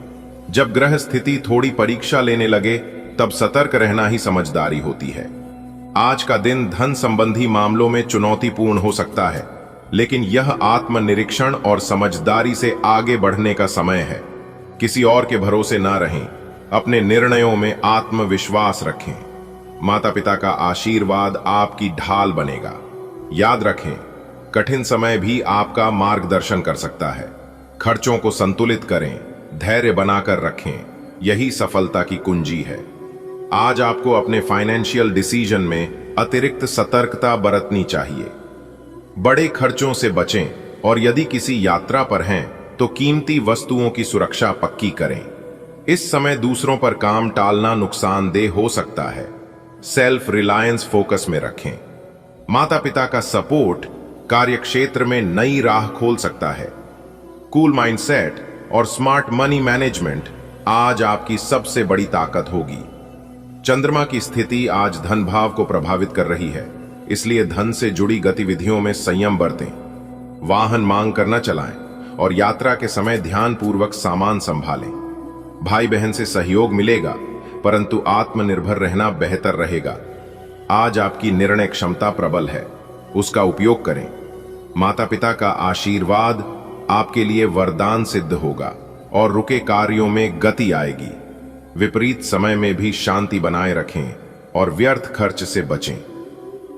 जब ग्रह स्थिति थोड़ी परीक्षा लेने लगे तब सतर्क रहना ही समझदारी होती है। आज का दिन धन संबंधी मामलों में चुनौतीपूर्ण हो सकता है, लेकिन यह आत्मनिरीक्षण और समझदारी से आगे बढ़ने का समय है। किसी और के भरोसे ना रहें। अपने निर्णयों में आत्मविश्वास रखें। माता पिता का आशीर्वाद आपकी ढाल बनेगा। याद रखें, कठिन समय भी आपका मार्गदर्शन कर सकता है। खर्चों को संतुलित करें, धैर्य बनाकर रखें, यही सफलता की कुंजी है। आज आपको अपने फाइनेंशियल डिसीजन में अतिरिक्त सतर्कता बरतनी चाहिए। बड़े खर्चों से बचें और यदि किसी यात्रा पर हैं तो कीमती वस्तुओं की सुरक्षा पक्की करें। इस समय दूसरों पर काम टालना नुकसानदेह हो सकता है। सेल्फ रिलायंस फोकस में रखें। माता पिता का सपोर्ट कार्यक्षेत्र में नई राह खोल सकता है। कूल माइंडसेट और स्मार्ट मनी मैनेजमेंट आज आपकी सबसे बड़ी ताकत होगी। चंद्रमा की स्थिति आज धन भाव को प्रभावित कर रही है, इसलिए धन से जुड़ी गतिविधियों में संयम बरतें। वाहन मांग कर न चलाएं और यात्रा के समय ध्यानपूर्वक सामान संभालें। भाई बहन से सहयोग मिलेगा, परंतु आत्मनिर्भर रहना बेहतर रहेगा। आज आपकी निर्णय क्षमता प्रबल है, उसका उपयोग करें। माता पिता का आशीर्वाद आपके लिए वरदान सिद्ध होगा और रुके कार्यों में गति आएगी। विपरीत समय में भी शांति बनाए रखें और व्यर्थ खर्च से बचें।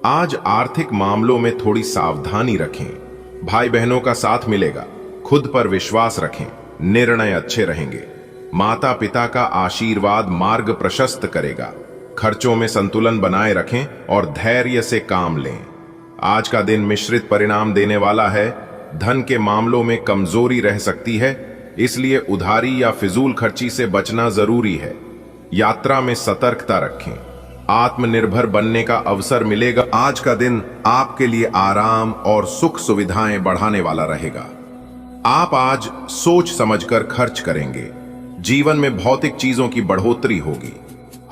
आज आर्थिक मामलों में थोड़ी सावधानी रखें। भाई बहनों का साथ मिलेगा। खुद पर विश्वास रखें, निर्णय अच्छे रहेंगे। माता पिता का आशीर्वाद मार्ग प्रशस्त करेगा। खर्चों में संतुलन बनाए रखें और धैर्य से काम लें। आज का दिन मिश्रित परिणाम देने वाला है। धन के मामलों में कमजोरी रह सकती है, इसलिए उधारी या फिजूल खर्ची से बचना जरूरी है। यात्रा में सतर्कता रखें। आत्मनिर्भर बनने का अवसर मिलेगा। आज का दिन आपके लिए आराम और सुख सुविधाएं बढ़ाने वाला रहेगा। आप आज सोच समझकर खर्च करेंगे। जीवन में भौतिक चीजों की बढ़ोतरी होगी।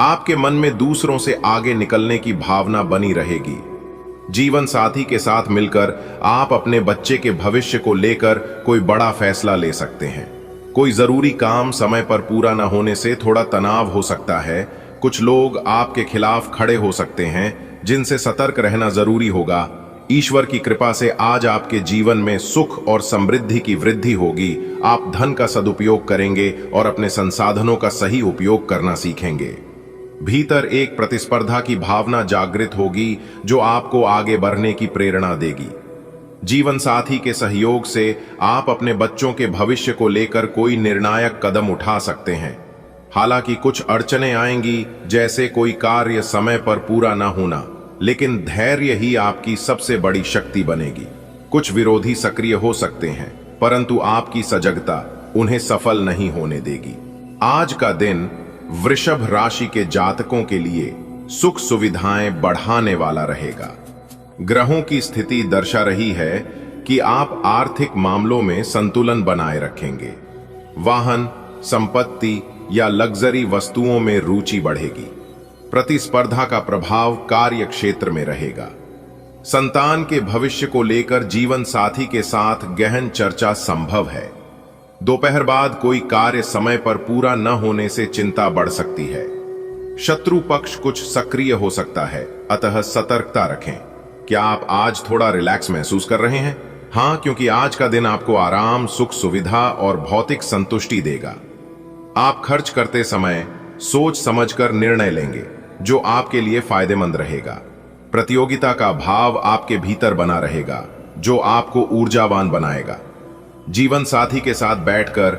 आपके मन में दूसरों से आगे निकलने की भावना बनी रहेगी। जीवन साथी के साथ मिलकर आप अपने बच्चे के भविष्य को लेकर कोई बड़ा फैसला ले सकते हैं। कोई जरूरी काम समय पर पूरा न होने से थोड़ा तनाव हो सकता है। कुछ लोग आपके खिलाफ खड़े हो सकते हैं, जिनसे सतर्क रहना जरूरी होगा। ईश्वर की कृपा से आज आपके जीवन में सुख और समृद्धि की वृद्धि होगी। आप धन का सदुपयोग करेंगे और अपने संसाधनों का सही उपयोग करना सीखेंगे। भीतर एक प्रतिस्पर्धा की भावना जागृत होगी, जो आपको आगे बढ़ने की प्रेरणा देगी। जीवन साथी के सहयोग से आप अपने बच्चों के भविष्य को लेकर कोई निर्णायक कदम उठा सकते हैं। हालांकि कुछ अड़चनें आएंगी, जैसे कोई कार्य समय पर पूरा न होना, लेकिन धैर्य ही आपकी सबसे बड़ी शक्ति बनेगी। कुछ विरोधी सक्रिय हो सकते हैं, परंतु आपकी सजगता उन्हें सफल नहीं होने देगी। आज का दिन वृषभ राशि के जातकों के लिए सुख सुविधाएं बढ़ाने वाला रहेगा। ग्रहों की स्थिति दर्शा रही है कि आप आर्थिक मामलों में संतुलन बनाए रखेंगे। वाहन, संपत्ति या लग्जरी वस्तुओं में रुचि बढ़ेगी। प्रतिस्पर्धा का प्रभाव कार्य क्षेत्र में रहेगा। संतान के भविष्य को लेकर जीवन साथी के साथ गहन चर्चा संभव है। दोपहर बाद कोई कार्य समय पर पूरा न होने से चिंता बढ़ सकती है। शत्रु पक्ष कुछ सक्रिय हो सकता है, अतः सतर्कता रखें। क्या आप आज थोड़ा रिलैक्स महसूस कर रहे हैं? हाँ, क्योंकि आज का दिन आपको आराम, सुख, सुविधा और भौतिक संतुष्टि देगा। आप खर्च करते समय सोच समझकर निर्णय लेंगे, जो आपके लिए फायदेमंद रहेगा। प्रतियोगिता का भाव आपके भीतर बना रहेगा, जो आपको ऊर्जावान बनाएगा। जीवन साथी के साथ बैठकर